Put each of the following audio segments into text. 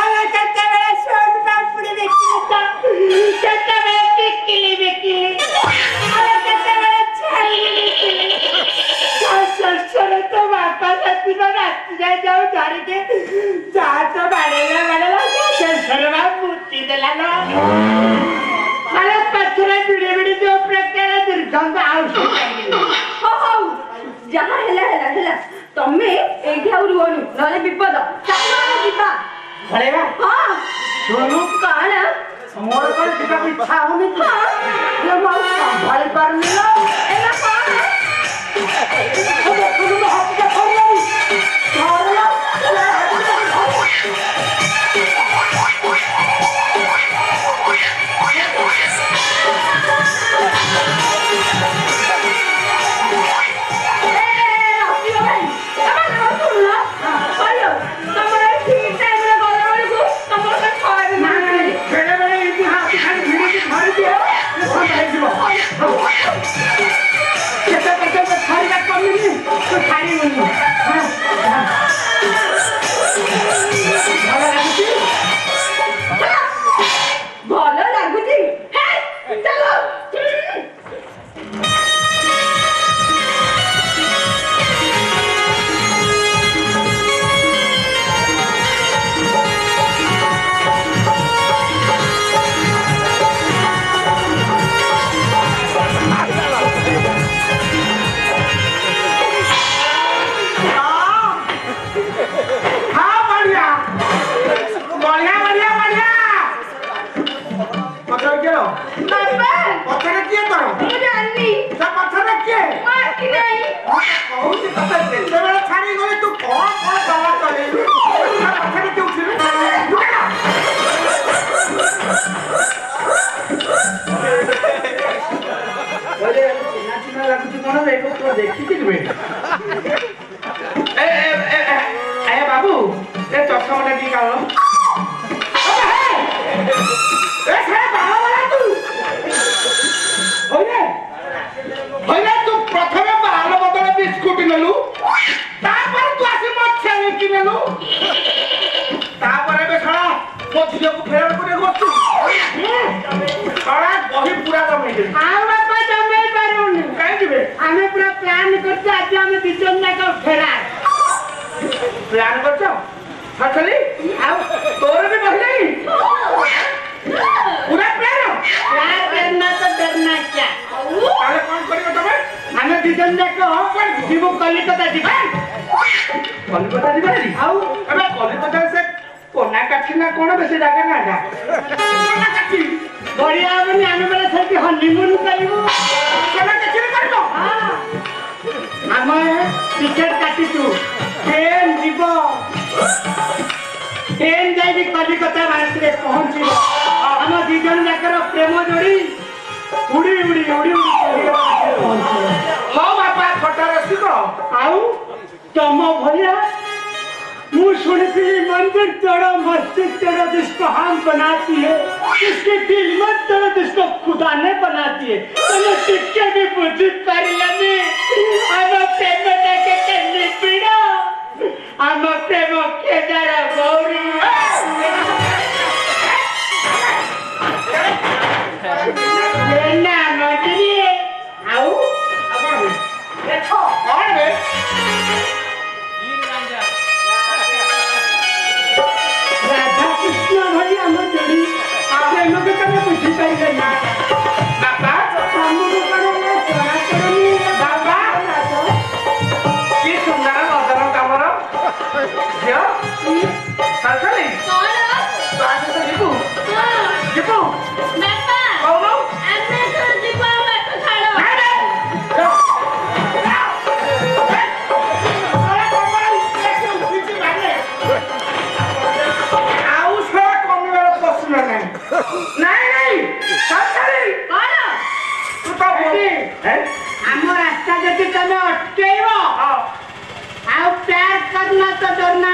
अरे कत्ते बड़ा सोन पापड़ी बेकी कत्ते बड़ा टिक्की बेकी अरे कत्ते बड़ा छाई चल तो वापस आती ना रात जाओ झाड़ी के जा तो बड़ेला सरवा मूर्ति देला ना अरे पत्थर बिड़ी जो प्रकार दुर्गंध आउट हो जहाँ हेला तमे एठी आउ रुवनु नले विपद चालो जीवा भलेवा हां सुनु काना मोर को जीवा इच्छा होनी ये मौ भल पर मिलो एला काना अबे कुनु हाथ के छोड़ियो छोड़ियो भलो लागुची चलो बाबू चषमा टी का तू प्रथम बाल बदल बिस्कुट नेलु तू आसी मछिया लेकी नेलु मो झील को फेर को बही पूरा जमे बापा जमे पारुनी कहीं आमे पूरा प्लान करते आज आमे दिजन जाक फेरा प्लान करछो सचली आ तोर भी बहिलाई पूरा प्लान करना तो डरना क्या ताले कौन करियो तबे आमे दिजन जाक पर जीव कलिकता जीवा कलिकता जीवा नी आउ अबे कलिकता से कोना काठी ना कोन बेसे जागा ना जा कोना काठी बढ़िया बनी आमे बेले थकी हनीमून करिवो कोना काठी करबो हां आमे टिकट काटी तू ट्रेन जीवो ट्रेन जाई कलिकता भारत रे पहुंचीबो हम दिजन जाकर प्रेम जोड़ी उड़ी उड़ी उड़ी उड़ी हो बापा फटा रसिको आउ तम भलिया मुझ सुनती मंदिर तोड़ो मस्जिद तोड़ो जिसको हम बनाती है इसकी दिल मत तोड़ो जिसको खुदा ने बनाती है तो टिक्के भी बुझी कर लगे हम प्रेम के करनी पीड़ा हम प्रेम के जरा गौरी लेना मजरी आओ देखो कौन है रास्ता जति तमे अटकेइबो आ प्यार करना तो डरना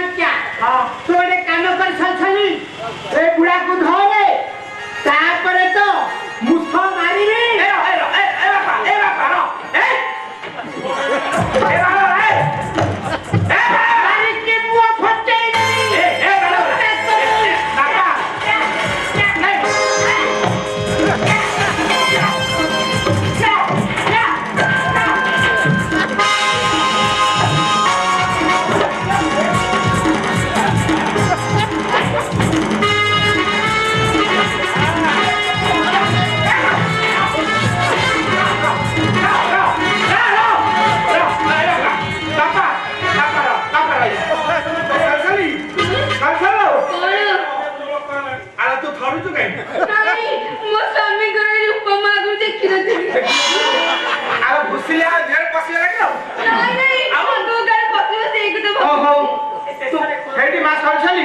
ଛାଲି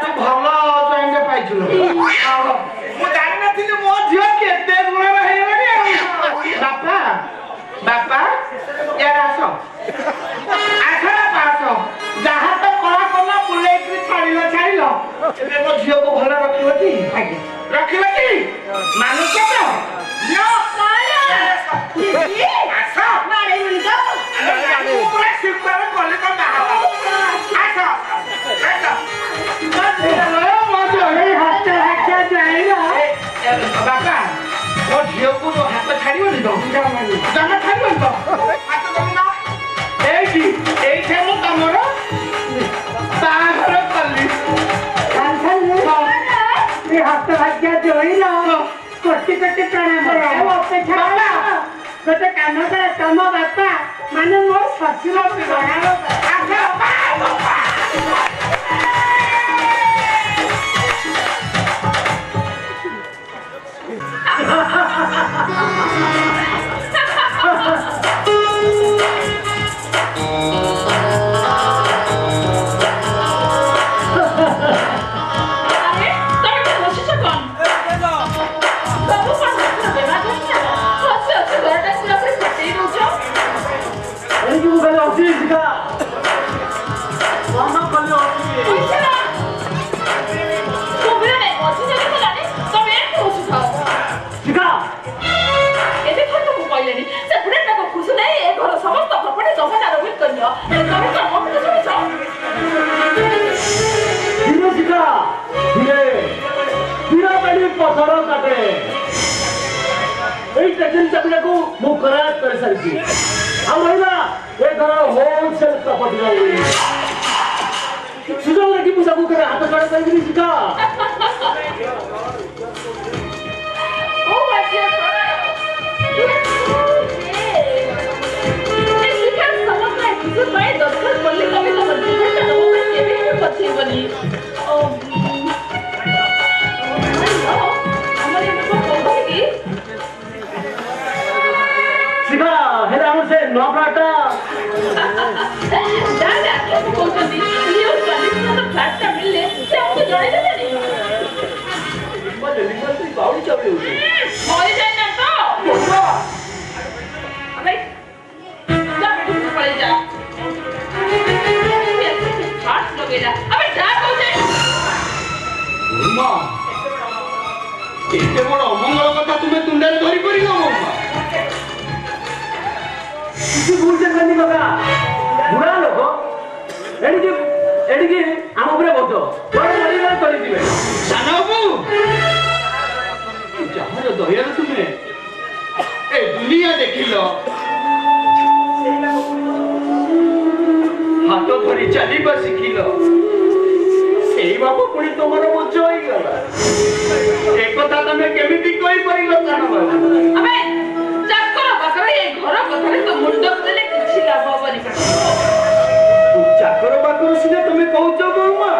ତୁ ଭଲ ଜଏଣ୍ଟ ପାଇଛୁ ମୁଁ ଜାଣିନଥିଲି ମୋ ଝିଅ କେତେ ଗୁଣର ହେଇଗଲାଣି ଆଉ ବାପା ବାପା ଇଆଡ଼େ ଆସ ଆସ ଆସ ଯାହା ତ କଳା କଲା ବୁଲେଇକି ଛାଡ଼ିଲ ଏବେ ମୋ ଝିଅକୁ ଭଲ ରଖିବ ଟି ରଖିବ ଟି ମାନୁଛ ତ ଆସ ପୁରା ଶୀତରେ କଲେ ତ ଆସ ବାପା ମୋ ଝିଅକୁ ହାତ ଛାଡ଼ିବନି ତ ଜମା ଛାଡ଼ିବନି ତ ହାତ ଜମା ଏଇଠି ମୁଁ ତମର ବାହାଘର କଲି ହାତ ଭାଗ୍ୟ ଜୋଇଲ କୋଟି କୋଟି ପ୍ରଣାମ ଅପେକ୍ଷା ଗୋଟେ କାମ କର ତମ ବାପା ମାନେ ମୋ ଶ୍ୱଶୁର सुजल लगी मुझे को करे हाथ जोड़ कर शिखा ओ बच्चे शिखा समझ कुछ भाई दरकार बोली कभी तो बच्चे को ये भी बच्चे बनी ओ हमारे को बोल की शिखा हेरा हमसे नो फ्लाटा दादा क्या बोलते हैं ये उस वाली तो फ्लैट मिलने से हमको जोड़े देते नहीं मजे लिखल तो बाउली चावली होती मरे जाए ना तो अबे जा बेटी तू पड़े जा हाथ लगेगा अबे जा बोले मां एते बड़ अमंगल कथा तुमे तुंडारे धरी परिगो मां किसी भूल से करनी बाबा बुरा लोग एडिके आम उपरे बोझ बड़े परिवार तोड़ी दिबे साना बाबू जहार दया तुमे ए दुनिया देखिलो हाथ धरी चलीबा शिखिलो सेई बाबू पुणी तमरो बोझ होई गला एक कथा तमे केमिति कहि परिलो साना बाबू अबे जाकर बकरे ये घर कथरे तो मुंड देले किछि लाभ बनी तू चाकर बाकर सिने तुमे कहउछ बौमा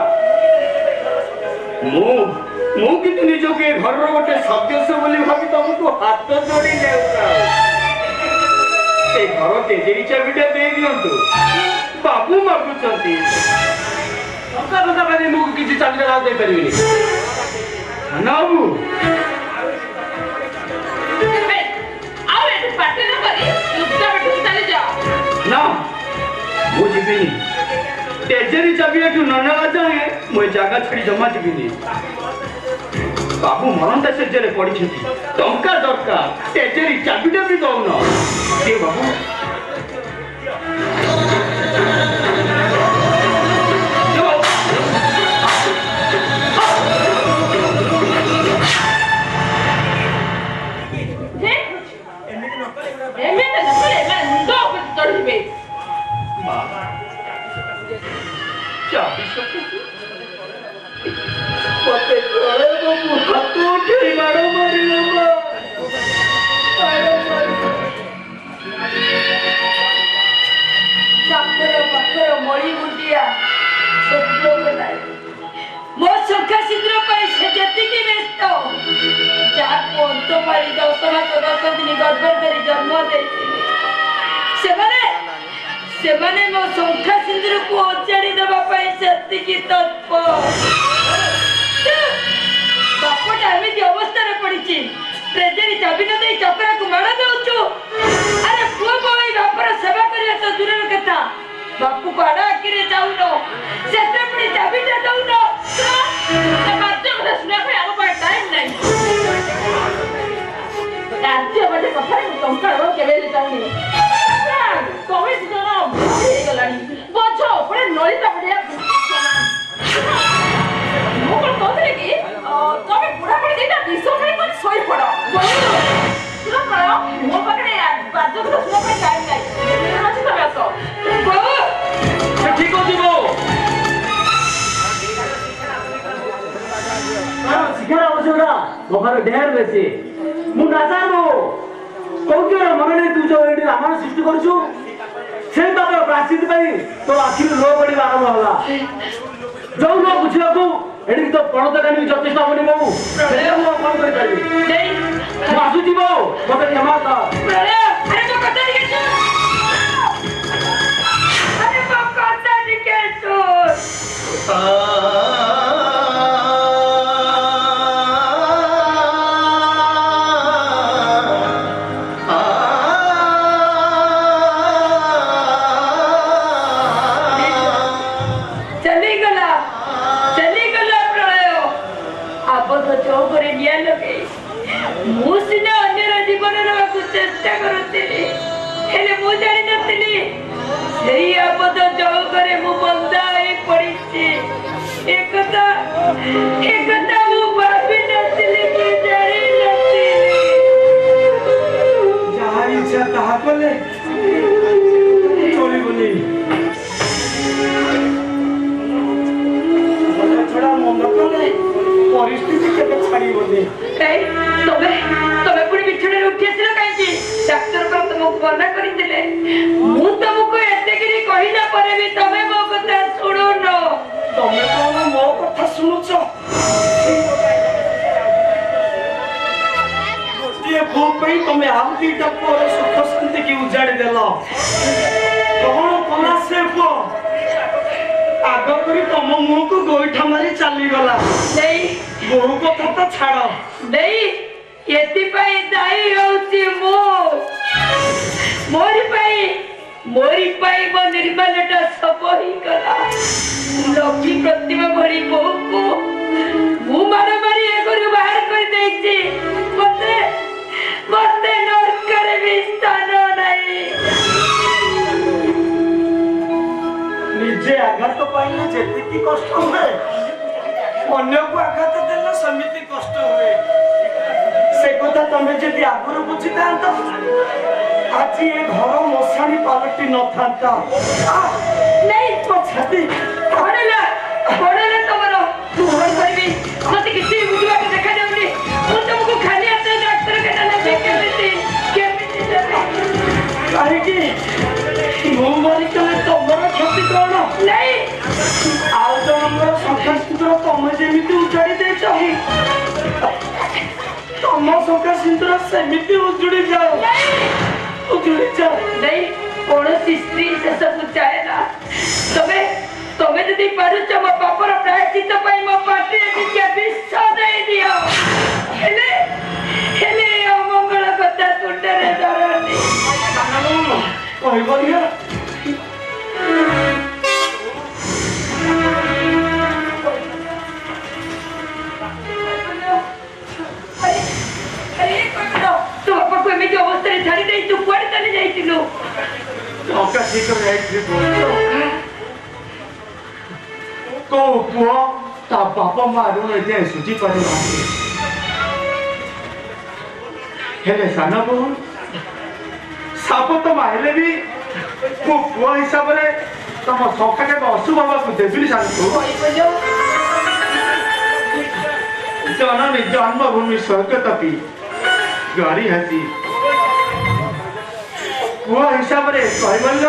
मु कितु निजो के घर रो गोटे सदस्य बोली भाबी तुमको हाथ जोड़ी जाउता ए घर तेजेरी चाबिटा दे दियंतु बाबू मागुचंती अंका बंदा बारे मु किछि चाबिटा ना दे परिबिनी नाबू बे आओ एटू पाटे न करी लुक्का बेटू चले जा ना मु जिबिनी तेजेरी चाबी एटू ननगा जाए मु जागा छड़ी जमा जिबिनी बाबू मरंता सेजेरे पड़ी छथि टंका दरकार तेजेरी चाबिटा भी दउन के बाबू ସେମାନେ ମୋ ଶଙ୍ଖା ସିନ୍ଦୁରକୁ ଅଚାଡ଼ି ଦେବା ପାଇଁ ସେତିକି ତତ୍ପ ବାପଟା ଏମିତି ଅବସ୍ଥାରେ ପଡିଛି ଟ୍ରେଜେରୀ ଚାବି ନ ଦେଇ ଚକ୍ରାକୁ ମାଡ଼ ଦେଉଛୁ। ଆରେ ପୁଅ ବୋଉ ବାପର ସେବା କରିବା ତ ଦୂରର କଥା ବାପକୁ ଆଡ ଆଖିରେ ଯାଉନ ସେଥିରେ ପୁଣି ଚାବିଟା ଦଉନ। କାର୍ଯ୍ୟ କଥା ଶୁଣିବା ପାଇଁ ଆମ ପାଇଁ ଟାଇମ୍ ନାହିଁ। କାର୍ଯ୍ୟ ବାଟେ କଥାରେ ମୁଁ ଟଙ୍କା କେବେ ହେଲେ ଚାହୁଁନି। ତମେ ଜଣ ହେଇଗଲାଣି ବୋଝ ଉପରେ ନଳିତା ପଡିଆ ମୁଁ କଣ କହୁଥିଲି କି ତମେ ବୁଢାବୁଢୀ ଦିଟା ବିଷ ଖାଇ କରି ଶୋଇପଡ। ମୋ ପାଖରେ ବାଧ୍ୟ କଥା ଶୁଣିବା ପାଇଁ ଟାଇମ୍ ନାହିଁ। ଅଛି ତମେ ଆସ। ଠିକ ଅଛି ବୋଉ। ଶିକ୍ଷାର ଆବଶ୍ୟକତା ମୋ ଘରେ ଢେର ବେଶୀ। ମୁଁ ନା ଜାଣୁ କହୁଛି ମନେ ନାହିଁ ତୁ ଯୋଉ ଏଠି ରାମାୟଣ ସୃଷ୍ଟି କରୁଛୁ ସେ ତାଙ୍କର ପ୍ରାଚିତ ପାଇଁ ତୋ ଆଖିରୁ ଲୋ ପଡିବା ଆରମ୍ଭ ହେଲା। ଯୋଉ ନ ବୁଝିବାକୁ ଏଠି ତ ପଣତ କାନି ଯଥେଷ୍ଟ ହବନି ବୋଉ। ମୁଁ ଆଉ କଣ କରିପାରିବି? ମୁଁ ଆସୁଛି ବୋଉ ମତେ କ୍ଷମା କର। ମୁଁ ସିନା ଅନ୍ୟର ଜୀବନ ନେବାକୁ ଚେଷ୍ଟା କରୁଥିଲି ହେଲେ ମୁଁ ଜାଣିନଥିଲି ସେଇ ଆପଦ ଚୌକରେ ମୁଁ ବନ୍ଧା ହେଇ ପଡିଛି। ଏକଥା ମୁଁ ଭାବିନଥିଲି କି ଜାଣିନଥିଲି। ଯାହା ଇଚ୍ଛା ତାହା କଲେ ଚଳିବନି। ଛଡା ମନ କଲେ ପରିସ୍ଥିତି କେବେ ଛାଡିବନି। ତମେ ପୁଣି ବିଛଣାରେ ଉଠି ଆସିଲ କାହିଁକି? ଡାକ୍ତର ତମକୁ ମନା କରିଥିଲେ। ମୁଁ ତମକୁ ଏତେକିରି କହିଲା ପରେ ବି ତମେ ମୋ କଥା ଶୁଣୁନ। ତମେ କଣ ମୋ କଥା ଶୁଣୁଛ? ଗୋଟିଏ ପୁଅ ପାଇଁ ତମେ ଆଉ ଦିଟା ପୁଅର ସୁଖ ଶାନ୍ତି କି ଉଜାଡି ଦେଲ। କଣ କଲା ସେ ପୁଅ? ଆଗ କରି ତମ ମୁହଁକୁ ଗୋଇଠା ମାରି ଚାଲିଗଲା। ବୋହୁ କଥା ତ ଛାଡ। ଏଥିପାଇଁ ଦାୟୀ ହଉଛି ମୁଁ। ମୋରି ପାଇଁ ମୋ ନିର୍ମାଣଟା ସବ ହେଇଗଲା। ଲକ୍ଷ୍ମୀ ପ୍ରତିମା ଭଳି ବୋହୁକୁ ମୁଁ ମାର ମାରି ଏ ଘରୁ ବାହାର କରିଦେଇଛି। ମତେ ନର୍କରେ ବି ସ୍ଥାନ ନାହିଁ। ନିଜେ ଆଘାତ ପାଇଲେ ଯେତିକି କଷ୍ଟ ହୁଏ ଅନ୍ୟକୁ ଆଘାତ ଦେଲେ ସେମିତି କଷ୍ଟ ହୁଏ। ସେ କଥା ତମେ ଯଦି ଆଗରୁ ବୁଝିଥାନ୍ତ ଆଜି ଏ ଘର ମଶାଣି ପାଲଟି ନଥାନ୍ତା। ଛାତି ତମର ମତେ କିଛି ବୁଝିବାକୁ ଦେଖାଯାଉନି। ମୁଁ ତମକୁ ଖାଲି ହାତରେ ଡାକ୍ତରଖାନା ନେବି କେମିତି କାହିଁକି? ମୁଁ ମରିଗଲେ ତମର କ୍ଷତି କଣ? ଆଉ ଜଣଙ୍କର ସଂଖ୍ୟା ସିନ୍ଦୁର ତମେ ଯେମିତି ଉଜାଡି ଦେଇଛ ତମ ସଂଖ୍ୟା ସିନ୍ଦୁର ସେମିତି ଉଜୁଡି ଯାଅ। କୌଣସି ସ୍ତ୍ରୀ ଶେଷକୁ ଚାହେଁ ନା। ତମେ ଯଦି ପାରୁଛ ମୋ ପାପର ପ୍ରାୟଶ୍ଚିତ୍ତ ପାଇଁ ମୋ ପାଟିରେ ଟିକେ ବିଷ ଦେଇଦିଅ। ହେଲେ ଅମଙ୍ଗଳ କଥା ତୁଣ୍ଡରେ ଧରନି। କହିବନି ତୋ ବାପାକୁ ଏମିତି ଅବସ୍ଥାରେ ଛାଡି ଦେଇ ତୁ କୁଆଡେ ଚାଲି ଯାଇଥିଲୁ? ତୋ ପୁଅ ତା ବାପା ମା ଋଣ ଏଯାଏଁ ସୁଝି ପାରିନାହାନ୍ତି। ହେଲେ ସାନ ବୋହୂ ସାପ ତ ମାରିଲେ ବି ମୋ ପୁଅ ହିସାବରେ ତମ ସଖା କେବେ ଅଶୁଭ ହବାକୁ ଦେବିନି ସାନକୁ। ଜନନୀ ଜନ୍ମଭୂମି ସ୍ୱର୍ଗତପି ଗରି ହାସି ପୁଅ ହିସାବରେ କୈବଲ୍ୟ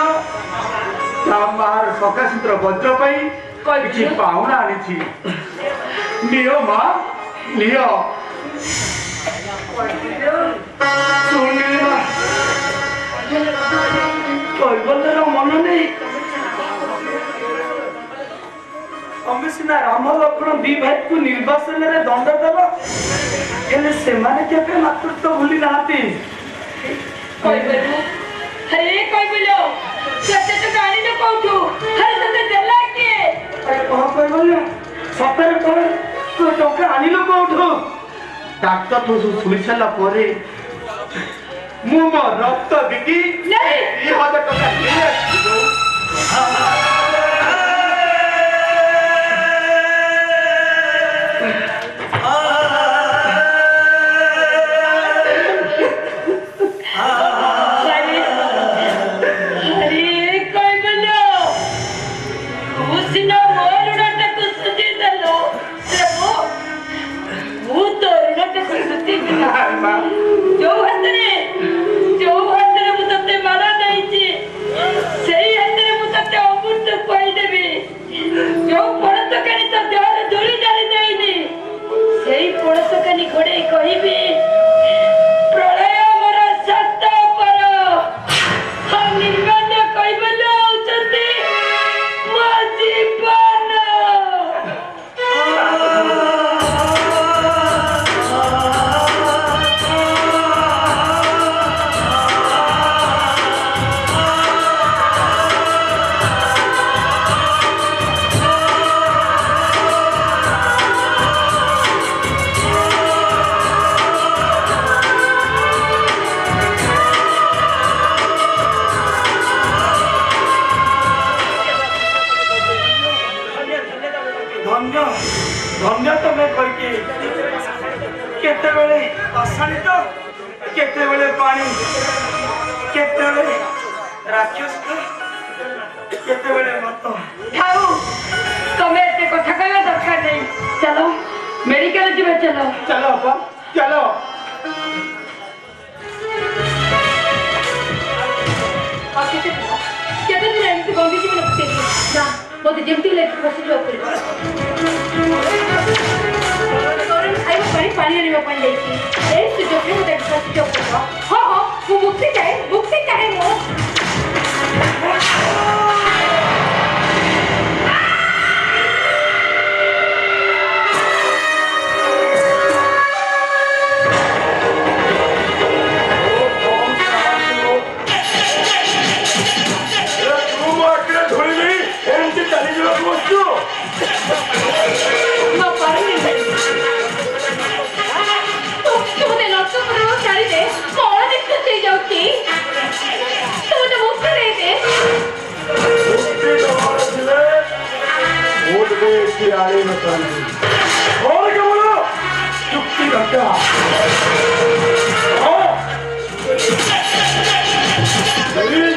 ତା ମାର ସଖା ସିନ୍ଦୁର ବଜ୍ର ପାଇଁ କିଛି ପାଉଣା ଆଣିଛି। ନିଅ ମା ନିଅ। କୈବଲ୍ୟର ମନ ନେଇ ତମେ ସିନା ରାମ ଲକ୍ଷ୍ମଣ ଦି ଭାଇକୁ ନିର୍ବାସନରେ ଦଣ୍ଡ ଦେଲ, ହେଲେ ସେମାନେ କେବେ ମାତୃତ୍ୱ ଭୁଲି ନାହାନ୍ତି। କହିପାରିବୁ ଆରେ କହିବିଲୋ ସେତେ ତ ଜାଣିନ କୋଉଠୁ ଆରେ ତତେ ଦେଲା କିଏ? କଣ କହିବନି ସତରେ କଣ ତୁ ଟଙ୍କା ଆଣିଲୁ କୋଉଠୁ? ଡାକ୍ତର ତୁ ଶୁଣି ସାରିଲା ପରେ ମୁଁ ମୋ ରକ୍ତ ବିକି ନାଇଁ 2000 ଟଙ୍କା ଦେଲେ ଯୋଉ ହାତରେ ମୁଁ ତତେ ମାରା ଦେଇଛି ସେଇ ହାତରେ ମୁଁ ତତେ ଅମୃତ ଖୁଆଇଦେବି। ଯୋଉ ପଣସକାନି ତ ଦେହରେ ଧୂଳି ଜାଳି ଦେଇନି ସେଇ ପଣସକାନି ଘୋଡେଇ କହିବି ପ୍ରଳୟ ମୋର ସାତ ପର ନିର୍ମାଣ କହିବଲ ହଉଛନ୍ତି ମୋ ଜୀବନ। ଧନ୍ୟ ଧନ୍ୟ ତମେ କହିକି କେତେବେଳେ ଅଶାଣିତ କେତେବେଳେ ପାଣି କେତେବେଳେ ରାକ୍ଷସ କେତେବେଳେ ମତ। ଥାଉ ତମେ ଏତେ କଥା କହିବା ଦରକାର ନାହିଁ। ଚାଲ ମେଡିକାଲ ଯିବା ଚାଲ। ଚାଲ ବାପା ଚାଲ। କେତେ ଦିନ ଏମିତି ବନ୍ଦି ଜୀବନ ବିତେଇବି ନା ମୋତେ ଯେମିତି ହେଲେ ବସିଯିବାକୁ ପଡ଼ିବ। ପାଣି ଆଣିବା ପାଇଁ ଯାଇଛି ଏଇ ସୁଯୋଗରେ ମୋତେ ବସିଯିବାକୁ ପଡ଼ିବ। ହଁ ହଁ ମୁଁ ମୁକ୍ତି ଚାହେଁ ମୁଁ। चुप्पी रखा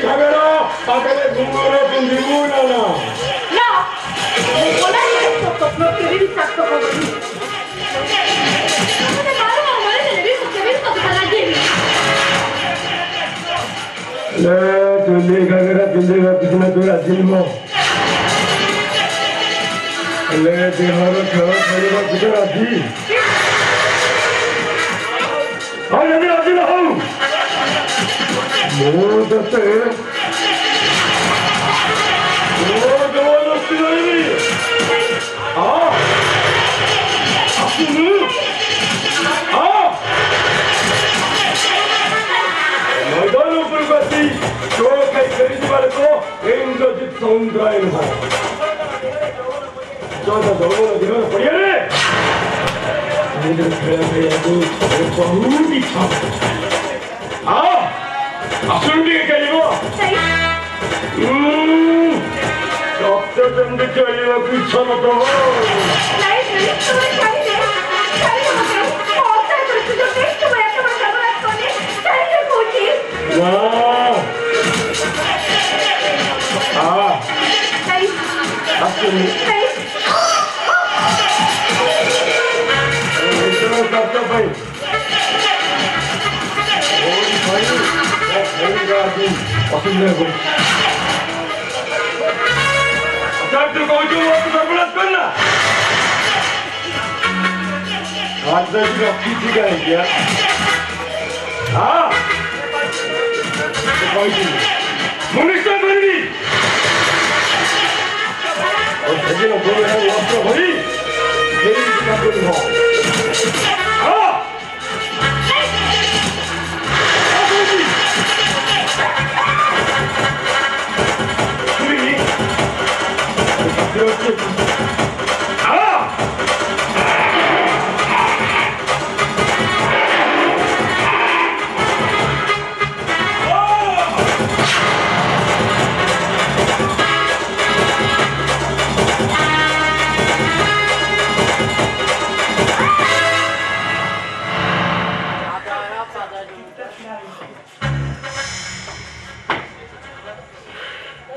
झगड़ा पागल घुंगरो पिंधिबू ना ना मैं बोला ये तो स्वप्न के भी साथ को बोली मुझे मालूम है हमारे लिए भी तो खाना जी ले तुझे घगरा पिंधेगा कितना तोरा जिल्म ले देहर खेल खेलवा कितना राजी और यदि राजी न हो मोर दस्ते मोर जबरदस्ती नहीं हाँ अपनी हाँ मैदान ऊपर बसी जो कई खरीद वाले को इंद्रजीत सौंदर्य है जो दोनों दिनों बढ़िया रे इधर खेला गया तो बहुत ही था हाँ असुंडी के लिए डॉक्टर जंदी चाहिए वो पीछा मत हो नहीं तुम्हें चाहिए और से तो जो टेस्ट हुआ है तुम्हें जरूरत कोनी चाहिए पूछी वाह हाँ नहीं असुंडी इतना करता भाई असुंदी को डॉक्टर को जो वक्त बर्बाद करना आज तक रखी थी क्या है क्या हाँ तो मुनिस्टर बन भी और सजे ना बोल रहे हैं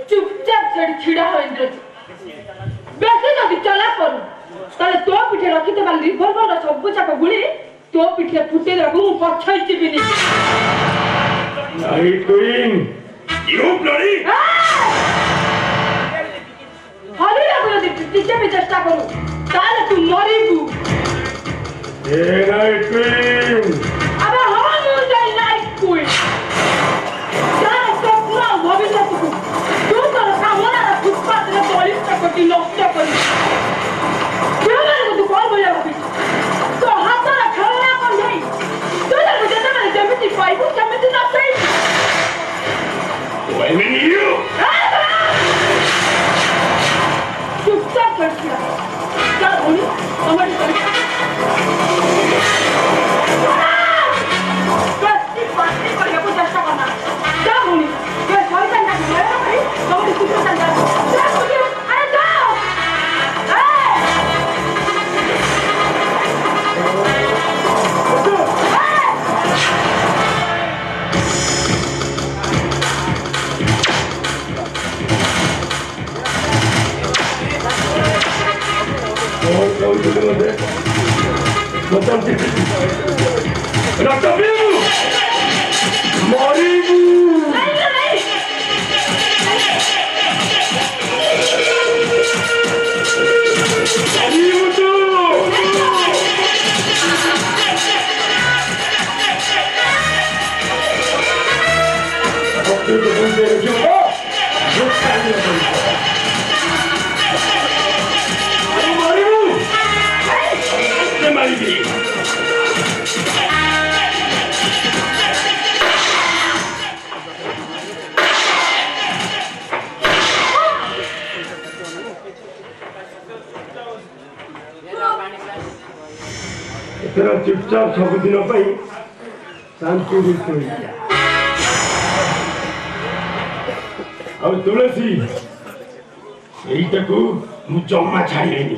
চুপচাপ ছেড়ে ছিড়া হয় ইন্দ্রজিৎ বেশি যদি চলা করু তাহলে তো পিঠে রখিতে বা রিভলভর সবু চাপ গুলি তো পিঠে ফুটে দেবো মু পছাই চিবিনি Night Queen! You bloody! হলি লাগু যদি টিকে চেষ্টা করু তাহলে তুই মরিবু Hey Night Queen! আবার হল যাই নাইট কুইন যারা স্বপ্ন ভবিষ্যৎকু তুই তোর কামনার ফুটপাথরে বলিষ্ঠ কোটি নষ্ট করি কেউମାନଙ୍କୁ ତୁ କଣ ଭଳିଆ ଭାବିଛୁ ତୋ ହାତର ଖେଳନା କଣ ଯାଇ ତୁ ତାକୁ ଯେତେବେଳେ ଯେମିତି ପାଇବୁ ସେମିତି ନଚେଇ I mean you! ଚୁପଚାପ କରିଥିଲା ଯା ଭଉଣୀ ତମରି କରି ବେଶୀ ପାର୍ଟି କରିବାକୁ ଚେଷ୍ଟା କରନା ଯା ଭଉଣୀ ଏ ଶୈତାନଟାକୁ ମେଳ କରି ତମରି ସୁଖ ଚାଲିଲା ଯା ଭଉଣୀ ଆରେ ଯାଅ तेरा चुपचाप सबुदिन शांति ଆଉ ତୁଳସୀ ଏଇଟାକୁ ମୁଁ ଜମା ଛାଡ଼ିବିନି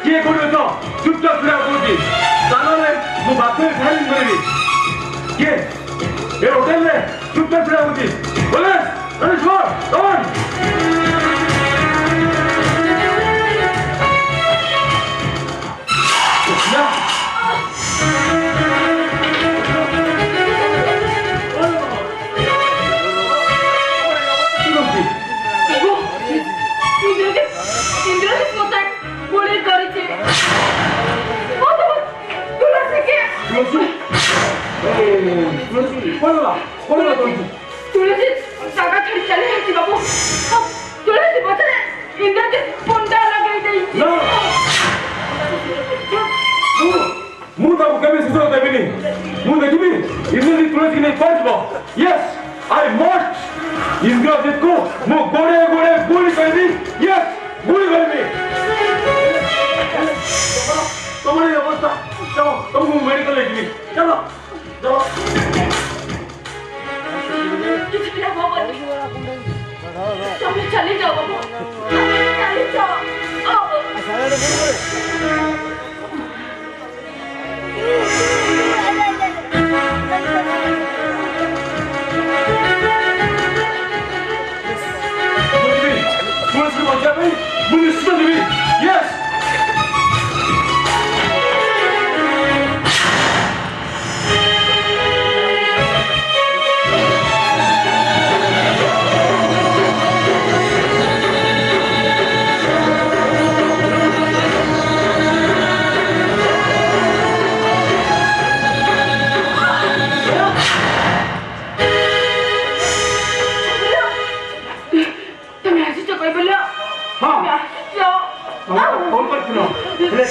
କିଏ କୋଉଠି ଅଛ ଚୁପଚାପ ଛିଡ଼ା କହୁଛି ଚାଲରେ ମୁଁ ବାଧ୍ୟରେ ଫାଇଲିଂ କରିବି କିଏ ଏ ହୋଟେଲରେ ଚୁପଚାପ ଛିଡ଼ା ହଉଛି ବୋଲେ तुलसी जागा छाड़ी चले आसी बाबू तुलसी बचरे इंद्रजीत पंडा लगाई दे ମୁଁ ତାକୁ କେବେ ସୁଯୋଗ ଦେବିନି ମୁଁ ଦେଖିବି ଇନ୍ଦ୍ରଜିତ ତୁଳସୀ ନେଇ ପହଞ୍ଚିବ ୟେସ୍ ଆଇ ମଷ୍ଟ ଇନ୍ଦ୍ରଜିତକୁ ମୁଁ ଗୋଡ଼େ ଗୋଡ଼େ ଗୁଳି କରିବି ୟେସ୍ ଗୁଳି କରିବି ତମର ଏ ଅବସ୍ଥା ଚାଲ ତମକୁ ମୁଁ ମେଡିକାଲ ନେଇଯିବି ଚାଲ ଚାଲ তুমি চলে যাও বাবু চলে যাও तुलसी बचा भाई मैं निश्चित देवी यस बोलियो हाँ फोन कर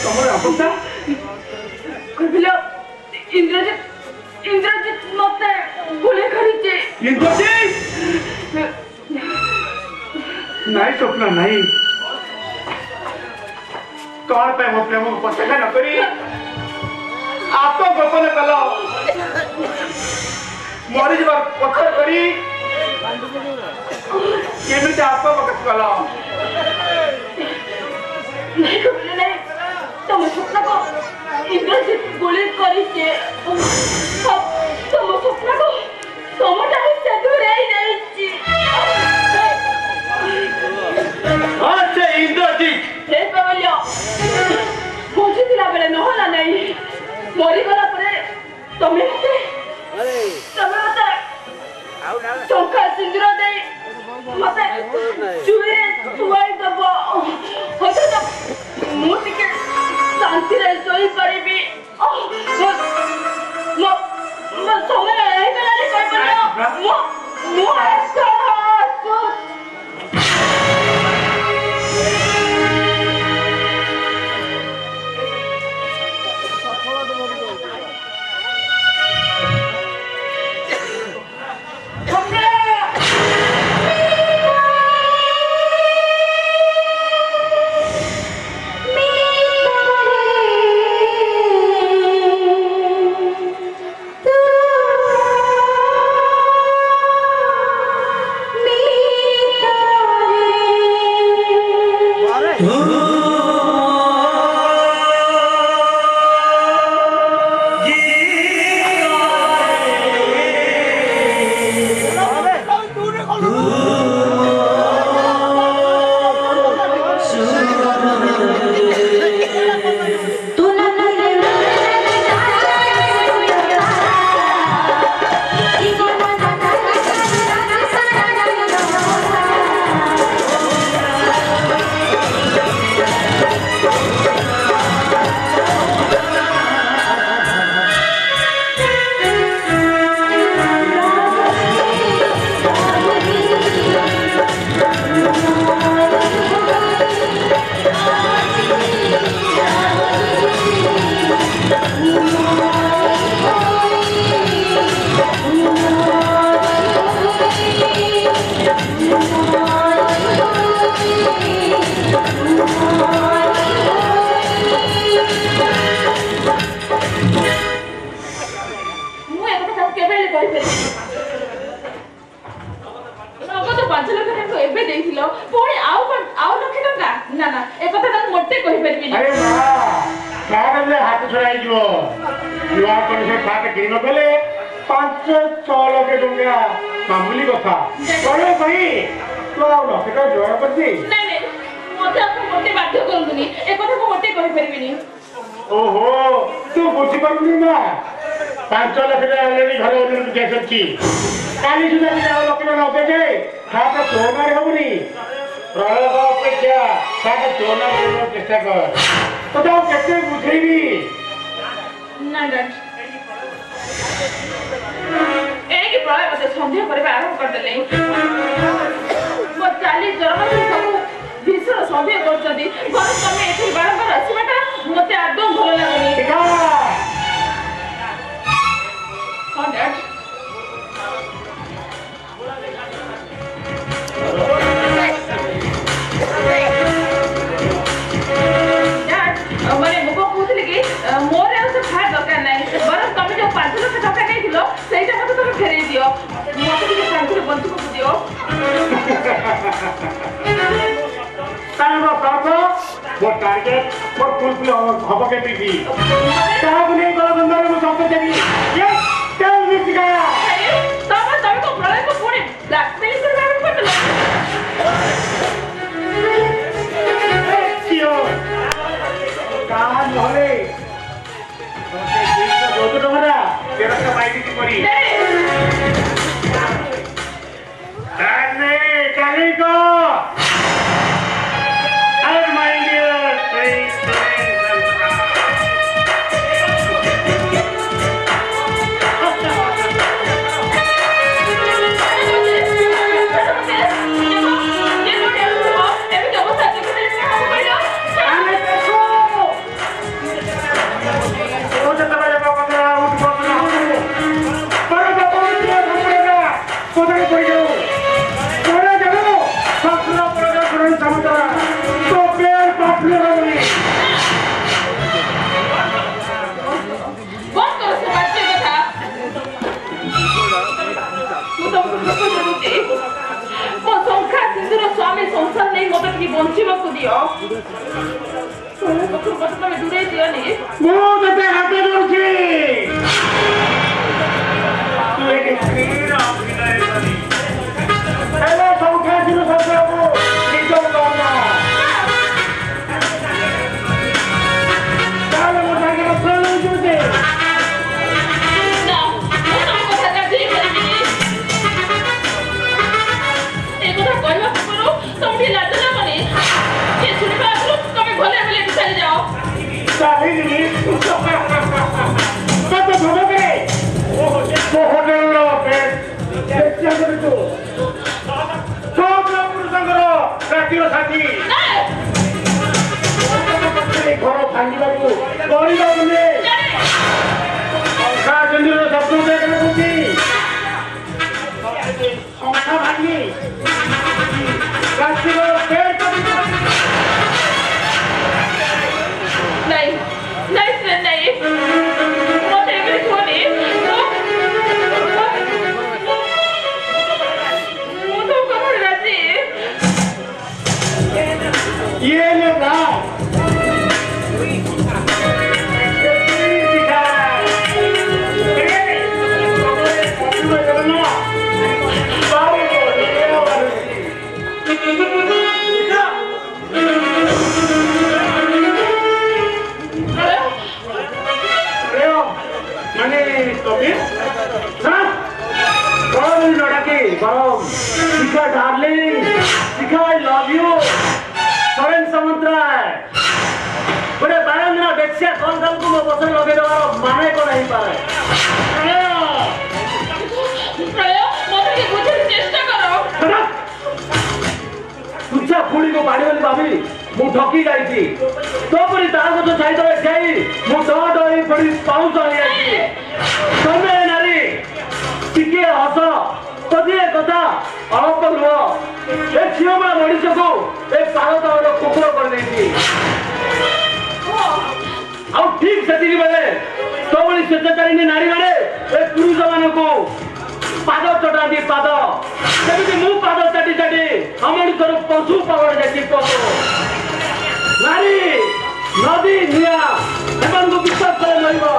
तमर अवस्था बोलियो इंद्रजीत मते गुली करिचे इंद्रजीत नहीं स्वप्न नहीं कौन पे वो प्रेम को पता न करी आपको गोपन कलो मोरी जब पत्थर करी केमिति आपको वक्त कलो नहीं तुम स्वप्न को इंद्रजीत गुली करिचे तुम स्वप्न को तुमटा से दूर आई जाईची अच्छा इंद्रजीत हे बोलियो मुझे दिला बेले नहला नहीं मोरी गला परे तमे मते चौका सिंदूर दे मते चुरे तुआई दबो होता तो मुझे के शांति रे सोई परिबी मो समय है कला रे कोई बोलियो मो ऐसा ବଞ୍ଚିବାକୁ ଦିଅ ମୋ ପାଖରୁ ମତେ ତମେ ଦୂରେଇ ଦିଅନି ମୁଁ ତତେ ହାତ ଧରୁଛି ତୁ ଏଠି ସ୍ତ୍ରୀର ଅଭିନୟ କରି ହେଲେ ସବୁଠା ଆସିଲୁ ଶବ୍ଦକୁ ନିଜ କର୍ମ ତାହେଲେ ମୋ ସାଙ୍ଗରେ ପ୍ରେମ ହେଉଛି ନା ମୁଁ ତମ କଥା କାଟି ପାରିବିନି ଏ କଥା କହିବା ପୂର୍ବରୁ ତମେ ଟିକେ ଲାଜ ଲାଗୁନି ଏ ଶୁଣିବା ଆଗରୁ ତମେ ଭଲେ ଭଲେ ଏଠି ଚାଲିଯାଅ ଚାଲିଯିବି ତତେ ଭୋଗରେ ମୋ ହୋଟେଲର ଚେଷ୍ଟା କରୁଛୁ ପୁରୁଷଙ୍କର ଜାତୀୟ ସାଥୀ ଘର ଭାଙ୍ଗିବାକୁ କରିବାକୁ ନେଇ ଶଙ୍ଖା ଜଞ୍ଜିର ଶବ୍ଦ ଦେଖାଉଛି ଶଙ୍ଖା ଭାଙ୍ଗି ପ୍ଲାଷ୍ଟିକର ପ୍ଲେଟ୍ ନାଇଁ ନାଇଁ ଫ୍ରେଣ୍ଡ ନାଇଁ ମତେ ଏମିତି କୁହନି ମୁଁ ତ କଣ ରାଜି ये ले ना Shikha darling Shikha I love you Saren समुद्राय गोटे बारंदिना बेसिया कौन को मो पसंद लगे देवार माने को नहीं पारे मते बुझे चेष्टा करो तुझा फुड़ी को पाड़ी वाली भाभी मु ठकी जाई थी तो परी तार को तो छाई तो जाई मु डरी पड़ी पाउस आ जाई तमे नारी टिके हस कदिए कथा अलप लुह ए झियो बड़ा मनीष को ए पागल तवर कुकुर कर देती आउ ठीक सेतिकी बेले तो बड़ी स्वेच्छाचारिणी नारी माने ए पुरुष मानक पाद चटाती पाद सेमिति मु पाद चाटी चाटी हमर तर पशु पावर जाती पशु नारी नदी निया एमन को विश्वास करे लइबो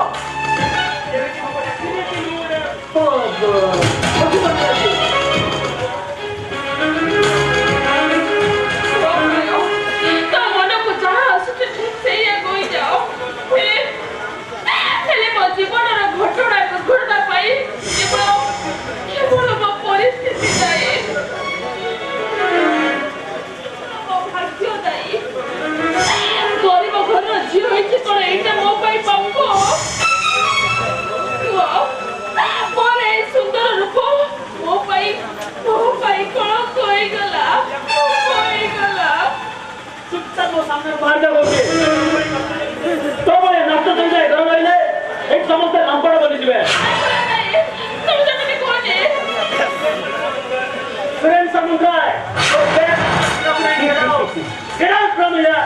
जीवनर घटना दुर्घटना पाई केवल मो परिस्थिति दायी मो भाग्य दायी गरीब घर झील होइछि कण एटा मो पाई पाप मोर ए सुंदर रूप मो पाई कण कोई गला चुपचाप मो सामने बाहर जाओगे तो बड़े नष्ट हो जाए घर रहिले एक समस्त लंपड़ बनी जिवे फ्रेंड समुद्र get out from here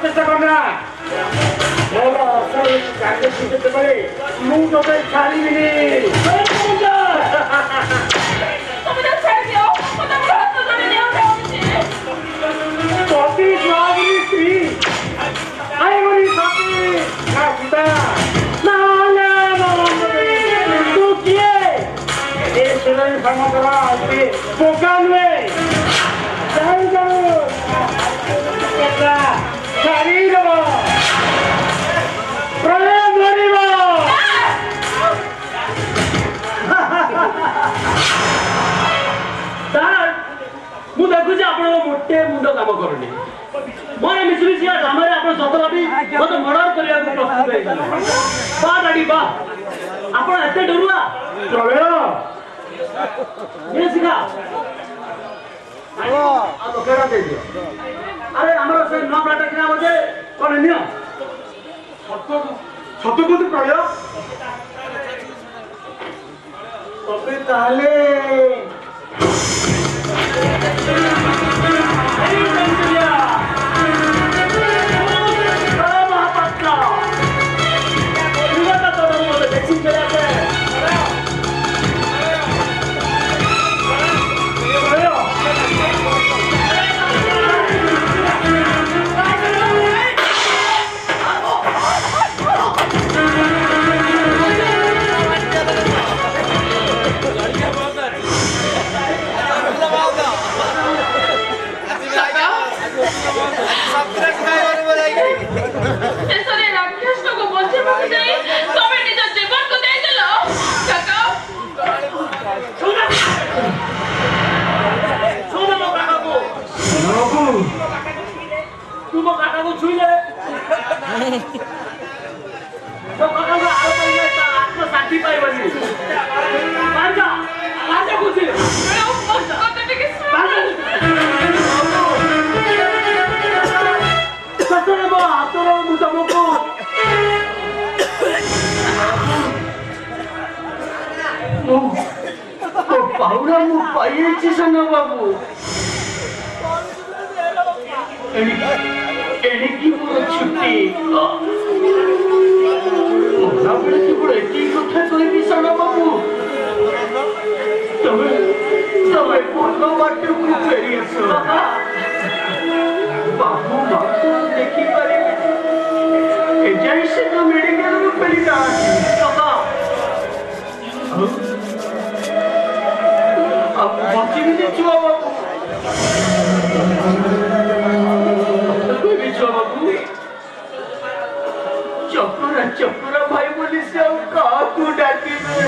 चेष्टा करना मुंह तो छाड़ी मोटे मुंड काम करनी मोर मिश्री ड्रामारे आप सतभावी मत मर्डर करने प्रस्तुत बा डाडी बा आप डरुआ प्रलय शिखा अरे आमर से न प्लाटा किना बजे कौन नियो सत को प्रलय तबे ताले ଶେଷରେ ରାକ୍ଷସକୁ ବଞ୍ଚିବାକୁ ଯାଇ ତମେ ନିଜ ଜୀବନକୁ ଦେଇଦେଲ କାକା। ଶୁଣ ମୋ କାକାକୁ। ତୁ ମୋ କାକାକୁ ଛୁଇଁଲେ ମୋ କାକାକୁ ଆଉ କହିଲେ ତା ଆତ୍ମଶାନ୍ତି ପାଇବନି। ଖୁସି ମତେ ଟିକେ ସତରେ ମୋ ହାତର ମୁଁ ତମକୁ ପାଉଣା ମୁଁ ପାଇଯାଇଛି ସାନ ବାବୁ। ଏଣିକି ମୋର ଛୁଟି। ମଲାବେଳେ କେବଳ ଏତିକି କଥା କହିବି ସାନ ବାବୁ, ତମେ ଭଲ ବାଟକୁ ଫେରି ଆସ। ବାବୁ ମାକୁ ଦେଖିପାରିବେ ଏଯାଇ ସେ ତ ମେଡିକାଲରୁ ଫେରି ନାହାନ୍ତି। ବଞ୍ଚିବି ଛୁଆ ବାବୁ, କହିବି ଛୁଆ ବାବୁ, ଚକରା ଚକରା ଭାଇ ବୋଲି ସେ ଆଉ କାହାକୁ ଡାକିବେ?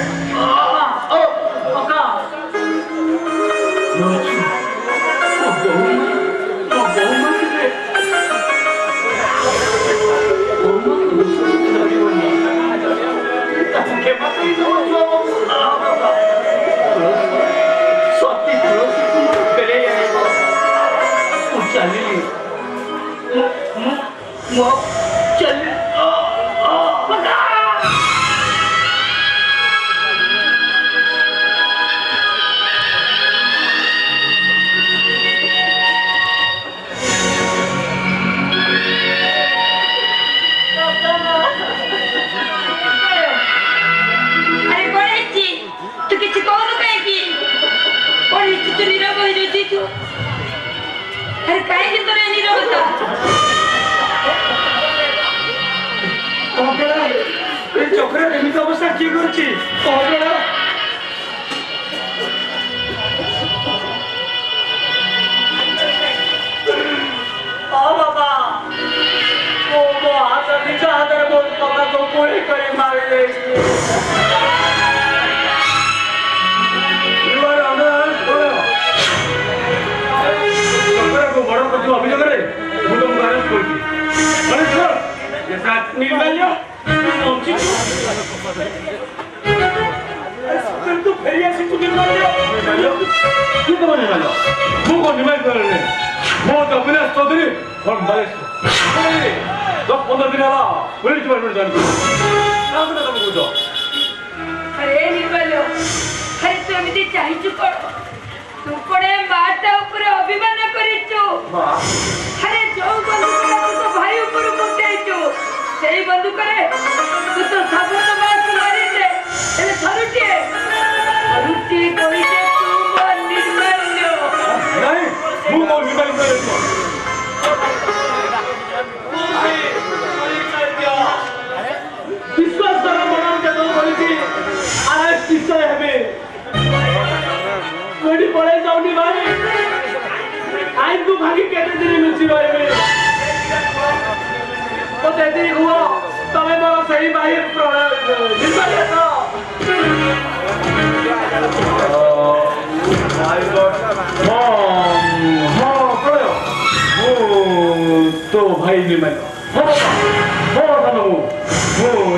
চক্রের এমনি অবস্থা কি করছি? বাবা ও হাত নিচে হাতের বল কথা তো পড়ে করে মারে বড় কিছু অভিযোগরে ମୁଁ ତମକୁ ଆରେଷ୍ଟ କରୁଛି। ନିର୍ମାଲ୍ୟ ତୁ ଫେରି ଆସିଛୁ ନିର୍ମାଲ୍ୟ। ତୁ କଣ ନିର୍ମାଲ୍ୟ? ମୁଁ କଣ ନିର୍ମାଲ୍ୟ କରେନି? ମୁଁ ଅବିନାଶ ଚୌଧୁରୀ ଫ୍ରମ୍ ବାଲେଶ୍ୱର। 10-15 ଦିନ ହେଲା ପୋଲିସ ଡିପାର୍ଟମେଣ୍ଟ ଜଏନ୍ କରିଛି। କାହା କଥା ତମେ କହୁଛ? अरे निर्मल्य, अरे तू एमती चाहिचु कोन? तू कोने माता ऊपर अभिमान करिचु। अरे जो बंदूक तो भाई ऊपर मुंडाइचु, सेही बंदूक रे तू तो साबत मार मारी दे। एले थरुटी कोई दे तू मन निर्मल्य। नहीं मु को निर्मल्य करेছো। विश्वास करो मनाम के तो बोलती आज किससे हमें कोड़ी पड़े जाऊनी भाई आइन को भागी कहते दिन मिलती भाई में तो तेरी हुआ तमें मेरा सही भाई निर्मल्य था। तो भाई निर्मल्य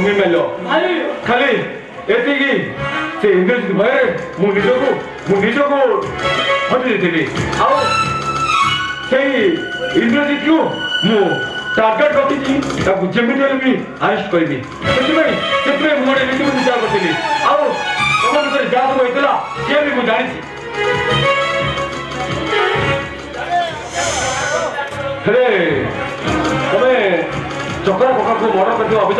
निर्मल्य खाली एतिकी से इंद्रजित भय मु निजको हटि देली आउ सेही इंद्रजित को मु टार्गेट रखी ताकू जेमिति भी अरेस्ट करबी से मोटे नीति विचार करती आउ तुम भीतर जहाँ सब होता सी भी मुझे जानी हेले तुम्हें चक्रा कका को मर्डर कर अभियोग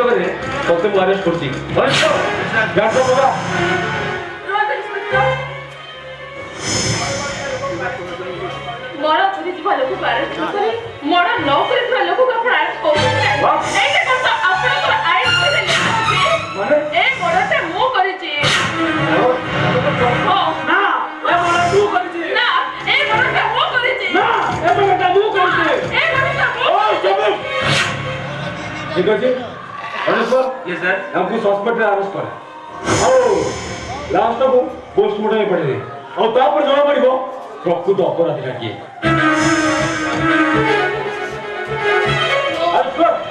तक मुझे अरेस्ट कर मर्डर पुलिस लोक को अरेस्ट करी मर्डर न करिଥିବା लोक को आपण अरेस्ट कोउछे एटा कोन तो आपण को अरेस्ट करे माने ए मर्डर मु करिछि ना ए मर्डर तू करिछि ना ए मर्डर मु करिछि ना ए मर्डर मु करिछि ए ठीक अच्छे सर ये सर हमको सस्पेक्ट अरेस्ट कर आओ लास्ट को पोस्टमार्टम पड़े दे और तापर जमा पड़िबो प्रकृत अपराधी का किए सर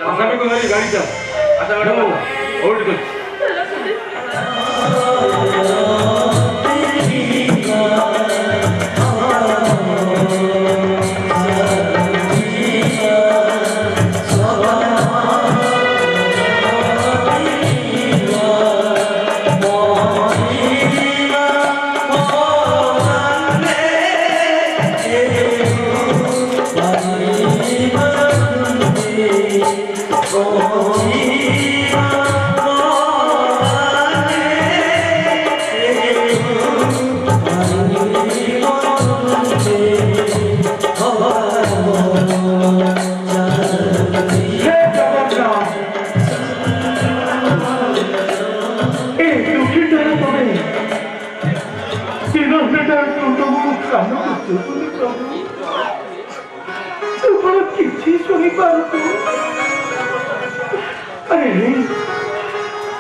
आसामी को मेरी गाड़ी चल अच्छा मैडम और कुछ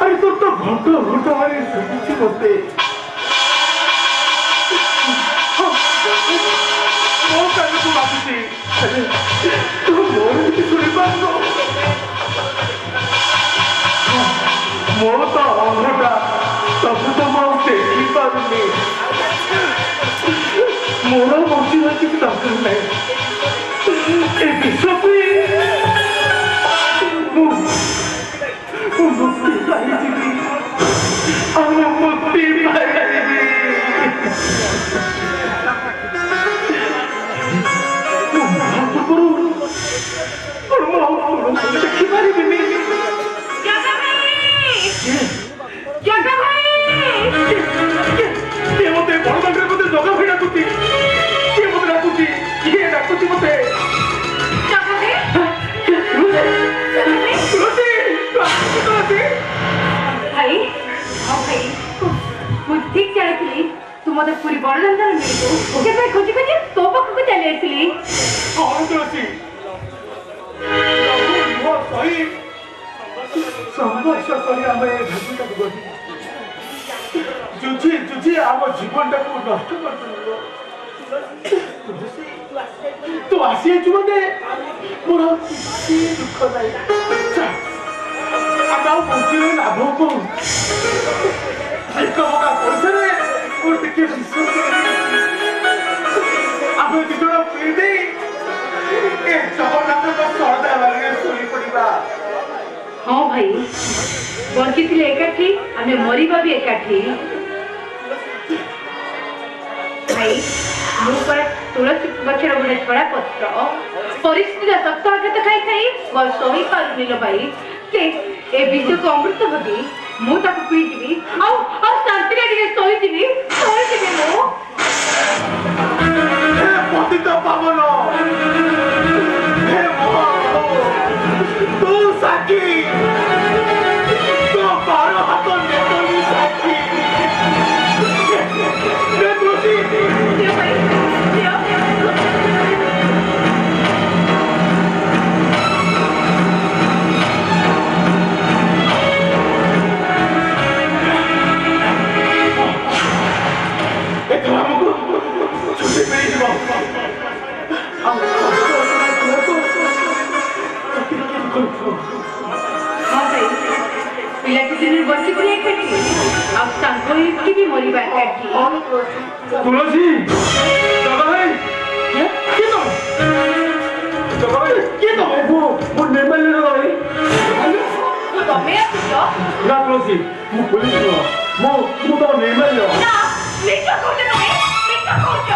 अरे तो घंटो घंटो मारे सुबुची बोलते ମୋ କାନକୁ ବାଜୁଛି ତୁ ମୋର କିଛି ଶୁଣିପାରୁନୁ ମୋ ତ ଅଙ୍ଗଟା ସବୁ ତ ମୁଁ ଆଉ ଦେଖିପାରୁନି ମୋର ବଞ୍ଚିବା କିଛି ଦରକାର ନାହିଁ ଏ ବିଶ୍ୱକୁ मुक्ति पाइबी हम मुक्ति पाइबी देखी पारिबिनी जगा भाई के मते बड़दांडरे मते जगा भाई डाकुती के मते डाकुती के डाकुती मते जगा भाई भाई हाँ भाई ମୁଁ ଠିକ ଜାଣିଥିଲି ତୁ ମତେ ପୁରୀ ବଡ଼ଦାଣ୍ଡରେ ମିଳିବୁ କେବେ ଖୋଜି ଖୋଜି ତୋ ପାଖକୁ ଚାଲି ଆସିଲି କଣ ତୁଳସୀ ସଂଘର୍ଷ କରି ଆମେ ଭାଗଟାକୁ ଗଢ଼ି ଯୁଝି ଯୁଝି ଆମ ଜୀବନଟାକୁ ନଷ୍ଟ କରିଦେଲୁ ତୁ ଆସିଯାଇଛୁ ମାନେ ମୋର କିଛି ଦୁଃଖ ନାହିଁ ଆମେ ଆଉ ବଞ୍ଚିଲେ ଲାଭ କଣ ଏକ ମକା ପଇସାରେ ମୁଁ ଟିକେ ବିଶ୍ୱାସ ଆମେ ଦି ଜଣ ପିଇ ଦେଇ ଏ ଜଗନ୍ନାଥଙ୍କ ଶରଦା ବାଲିରେ ଶୋଇ ପଡ଼ିବା ହଁ ଭାଇ ବଞ୍ଚିଥିଲେ ଏକାଠି ଆମେ ମରିବା ବି ଏକାଠି ଭାଇ ମୁଁ ପରା ତୁଳସୀ ଗଛର ଗୋଟେ ଛଡ଼ା ପତ୍ର ପରିସ୍ଥିତିର ଶକ୍ତ ଆଘାତ ଖାଇ ଖାଇ ସହି ପାରୁନି ଲୋ ଭାଇ ସେ ଏ ବିଜକୁ ଅମୃତ ଭାବି ମୁଁ ତାକୁ ପିଇଯିବି ଆଉ ଶାନ୍ତିରେ ଟିକେ ଶୋଇଯିବି ମୁଁ ପତିତ ପାବନ ତୁ ସାକ୍ଷୀ ତୋ ବାର ହାତ ନେତଲି ସାକ୍ଷୀ तुलसी जगा भाई ना तुलसी मु पुलिस नो मु तो निर्मल लो ନା ମିଛ କହୁଛ ମିଛ କହୁଛ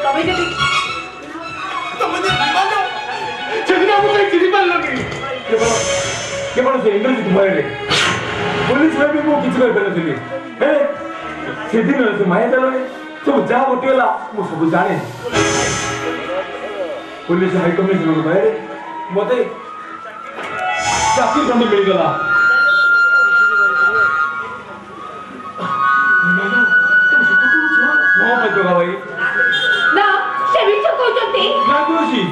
ତମେ ଯଦି ସେଦିନ ମୁଁ କାଇଁ ଚିନି ପାରିଲନି କେବଳ ସେ ଇଂରେଜ ଭୟରେ पुलिस में भी वो किसी को बेलती है सेदिन से माया चलोगे सब जा होटेला वो सब जाने पुलिस हाई कमिश्नर को भाई मते चाकरी खंड मिल गला नो पतो का भाई ନା ସେ ମିଛ କହୁଛନ୍ତି ना दोषी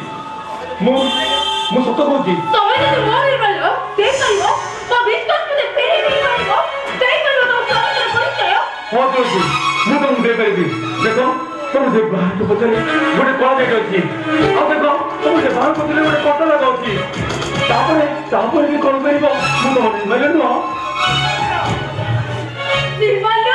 मु सत कहूची ତମେ ଯଦି ମୋ ନିର୍ବାଳ ସେ କହିବ ମୋ ବିଶ୍ୱାସ ମୋତେ ଫେରେଇ ଦେଇ ପାରିବ ସେଇ କହିବ ତମ ସ୍ୱାମୀର ପରିଚୟ हाँ दोषी मु तुम दे पारिबी देखो तुम से बाहर को पचले गोटे कला जाके अछि आ देखो तुम से बाहर पचले गोटे कटा लगा अछि तापर भी कोन करिबो मु तो निर्मल नो ନିର୍ବାଳ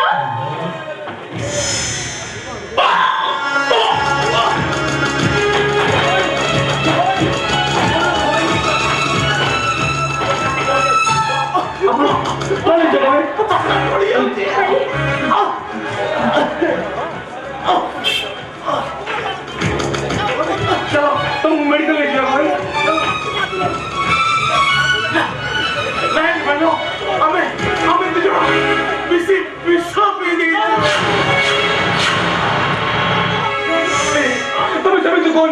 चलो तुम मेडिकल ले जाओ भाई नहीं बनो हमें तो जो विश्व पे दी तुम सभी तो कौन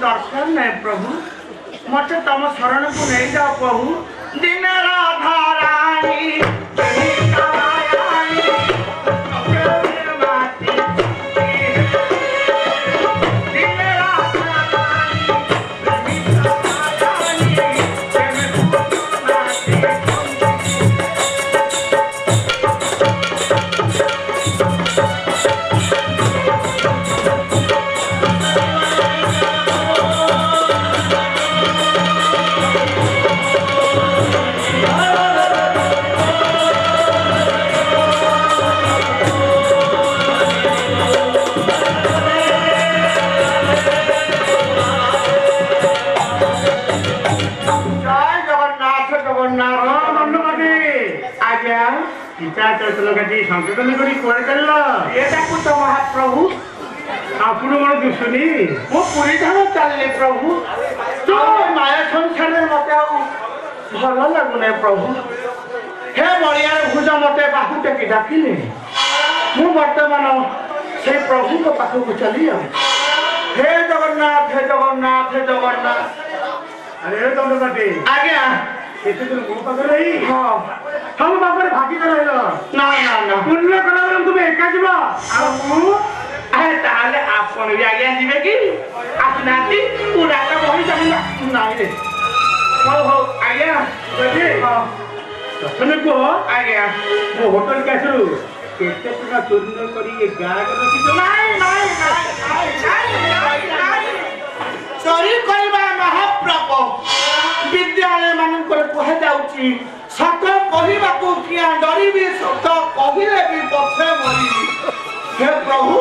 दर्शन नहीं प्रभु मत तम शरण को नहीं जाओ प्रभु दिन राधा रानी ପିତା ଚୈତନ୍ୟ କାଟି ସଂକୀର୍ତ୍ତନ କରି କୁଆଡ଼େ ଚାଲିଲ? ଏ ଡାକୁଛ ମହାପ୍ରଭୁ। ଆପଣ କଣ ଦିଶୁନି? ମୁଁ ପୁରୀ ଠାରୁ ଚାଲିଲି ପ୍ରଭୁ। ମାୟା ସଂସାରରେ ମତେ ଆଉ ଭଲ ଲାଗୁନାହିଁ ପ୍ରଭୁ। ହେ ବଳିଆର ଭୁଜ ମତେ ବାହୁ ଟେକି ଡାକିଲେ। ମୁଁ ବର୍ତ୍ତମାନ ସେଇ ପ୍ରଭୁଙ୍କ ପାଖକୁ ଚାଲି ଯାଉ। ହେ ଜଗନ୍ନାଥ, ହେ ଜଗନ୍ନାଥ, ହେ ଜଗନ୍ନାଥ। ଆରେ ଦଣ୍ଡ କାଟି ଆଜ୍ଞା। କେତେ ଦିନ ମୋ ପାଖରେ ରହି ହଁ। ତମ ପାଖରେ ଭାଗିତ ରହିଲ। ନା ନା ନା। ପୁଣ୍ୟ କଲାବେଳେ ତୁମେ ଏକା ଯିବ ଆଉ ମୁଁ ତାହେଲେ ଆପଣ ବି ଆଜ୍ଞା ଯିବେ କି? ଆସିନାହାନ୍ତି ପୁରାଟ ବହି ଜମିଲା ନାଇଁ ରେ। ହଉ ହଉ ଆଜ୍ଞା। ହଁ ପ୍ରଥମେ କୁହ ଆଜ୍ଞା। ମୋ ହୋଟେଲ କ୍ୟାସରୁ କେତେ ଟଙ୍କା ଚୋରି ନ କରି ଏ ଗାଁରେ ରଖିଛ? ନାଇଁ ନାଇଁ ନାଇଁ ନାଇଁ ନାଇଁ ନାଇଁ। ଚୋରି କରିବା ମହାପ୍ରଭ ବିଦ୍ୟାଳୟ ମାନଙ୍କରେ କୁହାଯାଉଛି ସତ କହିବାକୁ କିଆ ଡରିବି, ସତ କହିଲେ ବି ପଛେ ମରିବି। ହେ ପ୍ରଭୁ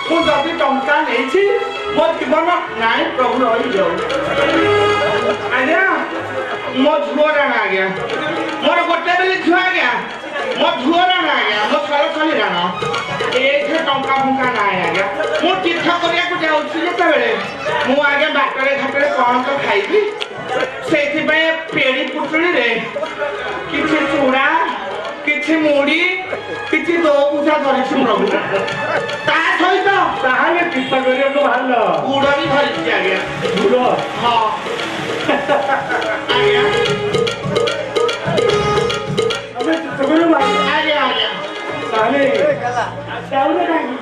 ମୁଁ ଯଦି ଟଙ୍କା ନେଇଛି ମୋ ଜୀବନ ନାଇଁ ପ୍ରଭୁ ରହିଯାଉ। ଆଜ୍ଞା ମୋ ଝୁଅର ନା ଆଜ୍ଞା ମୋର ଗୋଟେ ବେଲି ଝୁଅ ଆଜ୍ଞା। ମୋ ଝୁଅର ନା ଆଜ୍ଞା ମୋ ସରସଲି ରାଣ। ଏଇଠି ଟଙ୍କା ଫଙ୍କା ନାହିଁ ଆଜ୍ଞା। ମୁଁ ତୀର୍ଥ କରିବାକୁ ଯାଉଛି ଯେତେବେଳେ ମୁଁ ଆଜ୍ଞା ବାଟରେ ଘାଟରେ କଣ ତ ଖାଇବି, ସେଇଥିପାଇଁ ପେଡ଼ି ପୁଟୁଳିରେ କିଛି ଚୁଡ଼ା, କିଛି ମୁଢି, କିଛି ଦୋପୁଷା ଧରିଛି ପ୍ରଭୁ। ତା ସହିତ ତାହେଲେ ଚିନ୍ତା କରିବାକୁ ବାହାରିଲ। ଗୁଡ଼ ବି ଧରିଛି ଆଜ୍ଞା। ଗୁଡ଼ ହଁ ଆଜ୍ଞା ତମେ ଚିନ୍ତା କରିବାକୁ ବାହାରିଲ। ଆଜ୍ଞା ଆଜ୍ଞା। ତାହେଲେ ଯାଉନ କାହିଁକି?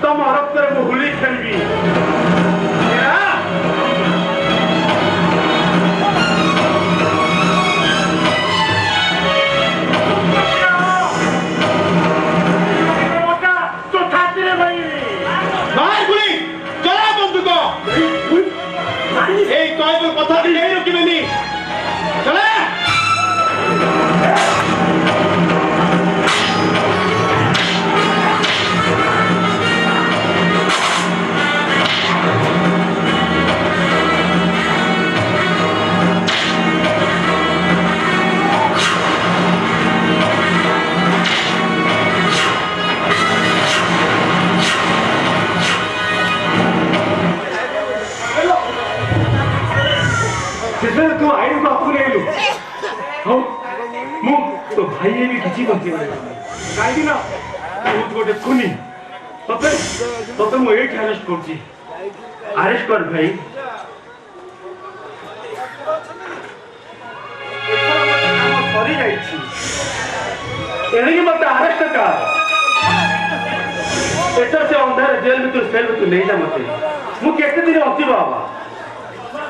ତମ ରକ୍ତରେ ମୁଁ ହୋଲି ଖେଳିବି। ତୋ ଛାତିରେ এই কয়েক কথা দিলে রকিবেনি চলে ତୁ ଆଇନ ବାପକୁ ନେଇଲୁ। ହଉ ମୁଁ ତୋ ଭାଇ ବି କିଛି ବଞ୍ଚେଇପାରିବି କାହିଁକି ନା ତୁ ଗୋଟେ ଖୁନି। ତତେ ମୁଁ ଏଇଠି ଆରେଷ୍ଟ କରୁଛି। ଆରେଷ୍ଟ କର ଭାଇ। ସରିଯାଇଛି ଏଣିକି ମତେ ଆରେଷ୍ଟ କର। ଏଟା ସେ ଅନ୍ଧାର ଜେଲ ଭିତରୁ ସେଲ ଭିତରୁ ନେଇଯା ମତେ। ମୁଁ କେତେ ଦିନ ଅଛି ବାବା।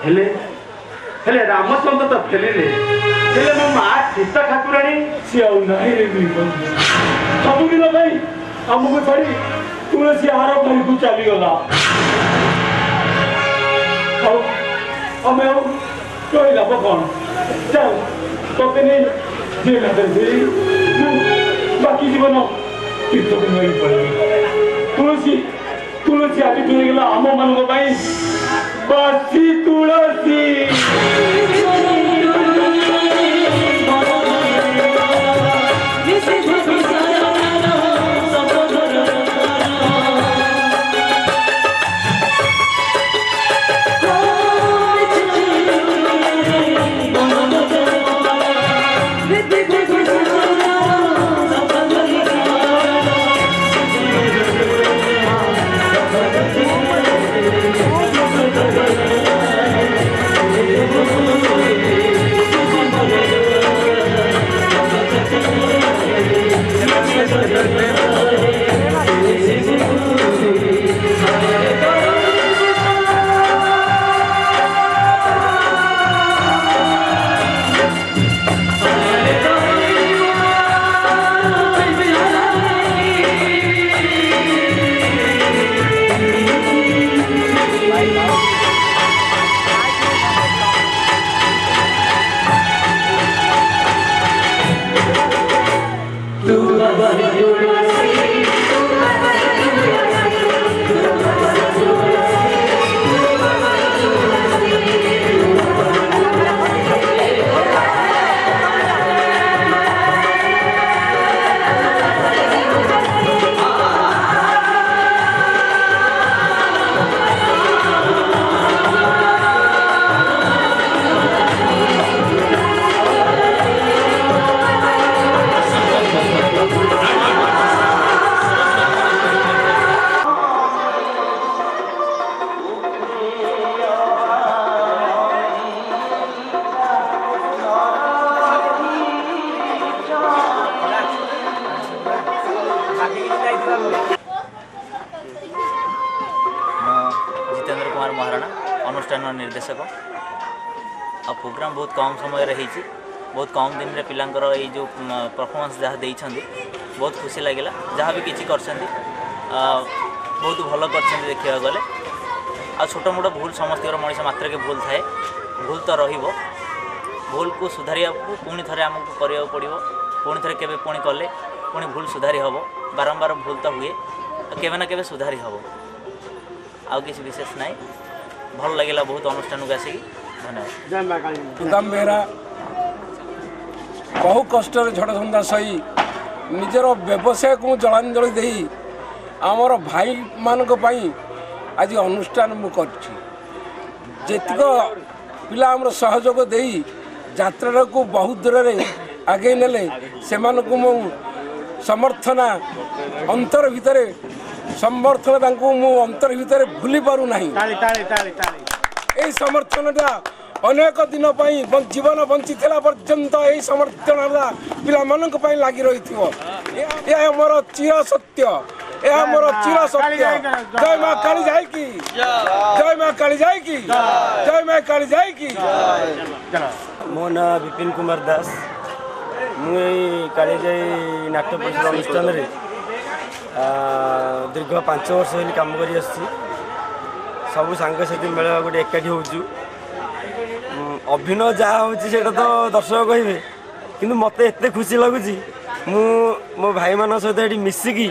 ହେଲେ ରାମଚନ୍ଦ୍ର ତ ଫେରିଲେ। ହେଲେ ମୋ ମା ସୀତା ଠାକୁରାଣୀ ସିଏ ଆଉ ନାହିଁ ରେ। ସବୁଦିନ ପାଇଁ ଆମକୁ ଛାଡି ତୁଳସୀ ଆର ଘରକୁ ଚାଲିଗଲା। ଆଉ ଆମେ ଆଉ ରହିଲା କଣ? ଚାଲ ତତେ ନେଇ ଜେଲ ଦେଇ ବାକି ଜୀବନ ତୀର୍ଥ ନେଇ ପଳେଇବି। ତୁଳସୀ ଆଜି ହେଇଗଲା ଆମ ମାନଙ୍କ ପାଇଁ ବାସି ତୁଳସୀ। जितेंद्र कुमार महाराणा अनुष्ठान निर्देशक आ प्रोग्राम बहुत कम समय रही बहुत कम दिन रे पिलांकर ये जो परफॉर्मेंस जहाँ देइछंदी बहुत खुशी लगिला जहाँ भी किसी कर बहुत भल कर देखा गले आ छोट मोट भूल समस्त मनीष मात्र के भूल थाए भूल तो रहिबो भूल को सुधारिया पुणी थे आमको करिया पड़ो पुणी थे केबे पुणी कले पुणी भूल सुधारी हम बारंबार भूल तो हुए केबे ना केबे सुधारी हम आउ किसी विशेष ना भल लगे बहुत अनुष्ठान को आसिक धन्यवाद। सुदाम बेहरा बहु कष्ट झड़झंडा सही निजर व्यवसाय को जलांजलि दे आमर भाई मानक पई आज अनुष्ठान मु करछि जेतिक पिला आमर सहयोग दे यात्रा को बहुत दूर रे आगे नेले से मानक मु समर्थना अंतर भितर समर्थन मु अंतर भितर भूली पारू नाही ए समर्थनटा अनेक दिन जीवन बंची पर्यंत यही समर्थन पिला मानक लगी रही मोर चिर सत्य यह मोर चिर सत्य। जय माँ काली जाय की जय माँ काली जाय की जय माँ काली जाय की। मो ना विपिन कुमार दास मुझे काली जाय नाट्य परिषद अनुष्ठान रे दीर्घ 5 वर्ष होली काम करी सब सांगसाथी मेल गोटे एकाठी होचु अभिनय जहाँ हो तो दर्शक कहे कि मत एत खुशी लगुच मो भाई मान सहित ये मिसिकी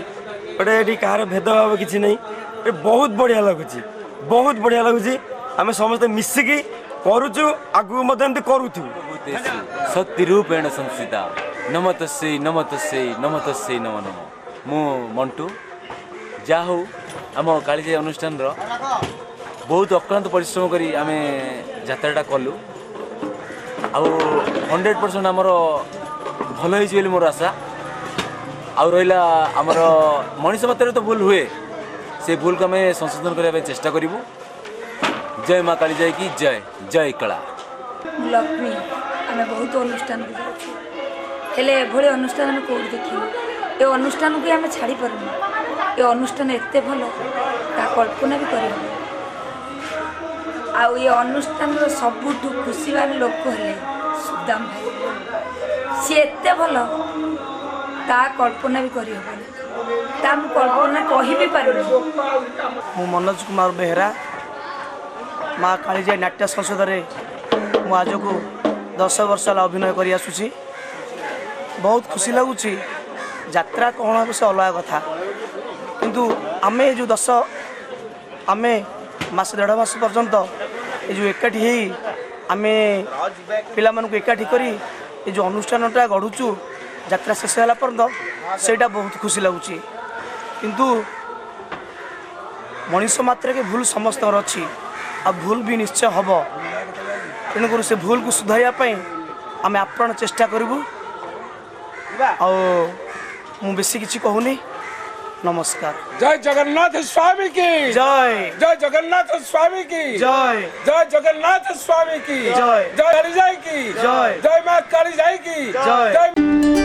गोटे ये कहार भेदभाव किसी नहीं बहुत बढ़िया लगुच बहुत बढ़िया लगुच आम समस्ते मिसिकी करुचु आगू करूँ शक्तिरूपेण संस्थिता नमतस्यै नमतस्यै नमतस्यै नमो नमः मु मंटू जा हो आम कालीजाई अनुष्ठान बहुत अक्लांत परिश्रम करी आम यात्राटा कलु आउ 100% आमर भल हो मोर आशा आउ रहा आमर मनीष मात्र तो भूल हुए से भूल को आम संशोधन करने चेष्टा करूँ। जय माँ कालीजाई की जय जय कला। लक्ष्मी आम बहुत अनुष्ठान हेले एभली अनुष्ठान आम कौट देखिए ये अनुष्ठान को आम छाड़ी पारूँ ये अनुष्ठान एत भल ता कल्पना भी कर ये अनुष्ठान सबुठ खुशी वाले लोक है सुदाम भाई सी एत भल ता कल्पना भी कर कल्पना कही भी पार मु मनोज कुमार बेहरा माँ कालीजाई नाट्य संसद रे मु आज को 10 वर्ष अभिनय कर आसुची बहुत खुशी लगुच यात्रा कौन से अलग कथा किंतु आमे जो 10 आमे मास 1.5 मास पर्यंत ये जो एकाठी आमे पिला मानक एकाठी करी ये जो अनुष्ठानटा गढ़ुचु यात्रा शेष होला पर्यंत सेटा बहुत खुशी लगुच किंतु मनीष मात्र के भूल समस्त अच्छी आ भूल भी निश्चय हम तेणुक से भूल को सुधारिया आम आप्राण चेष्टा करूँ मु बेसी किसी कहूनी। नमस्कार। जय जगन्नाथ स्वामी की जय जय जगन्नाथ स्वामी की जय जय जगन्नाथ स्वामी की जय जय कालीजाई की जय जय माँ कालीजाई की जय।